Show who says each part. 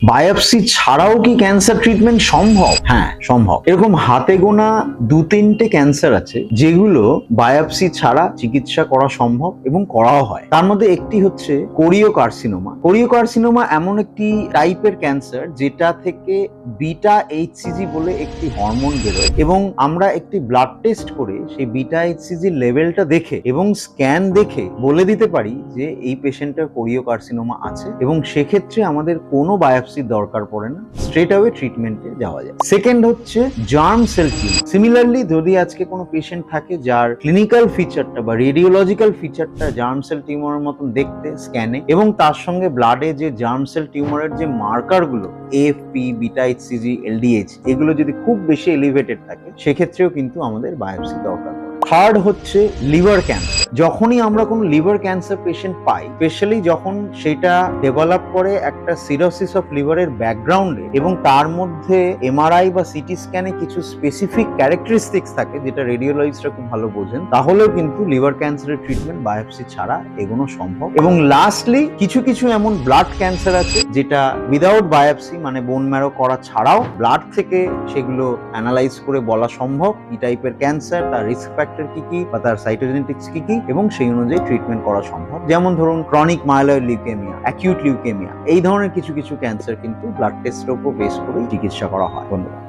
Speaker 1: Biopsy ছাড়াও কি cancer treatment সম্ভব? হ্যাঁ, সম্ভব। এরকম হাতে গোনা 2-3টে ক্যান্সার আছে যেগুলো বায়োপসি ছাড়া চিকিৎসা করা সম্ভব এবং করাও হয়। তার মধ্যে একটি হচ্ছে কোরিওকার্সিনোমা। কোরিওকার্সিনোমা এমন একটি টাইপের ক্যান্সার যেটা থেকে বিটা এইচসিজি বলে একটি হরমোন বেরোয় এবং আমরা একটি ব্লাড টেস্ট করে সেই বিটা এইচসিজি লেভেলটা দেখে এবং স্ক্যান দেখে বলে দিতে পারি যে এই পেশেন্টের কোরিওকার্সিনোমা আছে এবং সেক্ষেত্রে আমাদের কোনো বায়োপসির দরকার পড়ে না, স্ট্রেট অ্যাওয়ে ট্রিটমেন্টে যাওয়া যায়। সেকেন্ড হচ্ছে জার্ম সেল টিউমার। সিমিলারলি যদি আজকে কোনো পেশেন্ট থাকে যার ক্লিনিক্যাল ফিচারটা বা রেডিওলজিক্যাল ফিচারটা জার্ম সেল টিউমারের মতন দেখতে স্ক্যানে এবং তার সঙ্গে ব্লাডে যে জার্ম সেল টিউমারের যে মার্কারগুলো এএফপি, বিটা এইচসিজি, এলডিএইচ এগুলো যদি খুব বেশি এলিভেটেড থাকে সেক্ষেত্রেও কিন্তু আমাদের বায়োপসি দরকার পড়ে। থার্ড হচ্ছে লিভার ক্যান্সার। যখনই আমরা কোনো লিভার ক্যান্সার পেশেন্ট পাই, স্পেশালি যখন সেটা ডেভেলপ করে একটা সিরোসিস অফ লিভারের ব্যাকগ্রাউন্ডে এবং তার মধ্যে এমআরআই বা সিটি স্ক্যানে কিছু স্পেসিফিক ক্যারেক্টারিস্টিক্স থাকে যেটা রেডিওলজিস্টরা খুব ভালো বোঝেন, তাহলেও কিন্তু লিভার ক্যান্সারের ট্রিটমেন্ট বায়োপসি ছাড়া এগোনো সম্ভব। এবং লাস্টলি কিছু কিছু এমন ব্লাড ক্যান্সার আছে যেটা উইদাউট বায়োপসি মানে বোন ম্যারো করা ছাড়াও ব্লাড থেকে সেগুলো অ্যানালাইজ করে বলা সম্ভব কি টাইপের ক্যান্সার, তার রিস্ক ফ্যাক্টর কি কি বা তার সাইটোজেনেটিক্স কি কি, এবং সেই অনুযায়ী ট্রিটমেন্ট করা সম্ভব। যেমন ধরুন chronic myeloid leukaemia, acute leukaemia, এই ধরনের কিছু কিছু ক্যান্সার কিন্তু ব্লাড টেস্টের উপর বেস করেই চিকিৎসা করা হয়। ধন্যবাদ।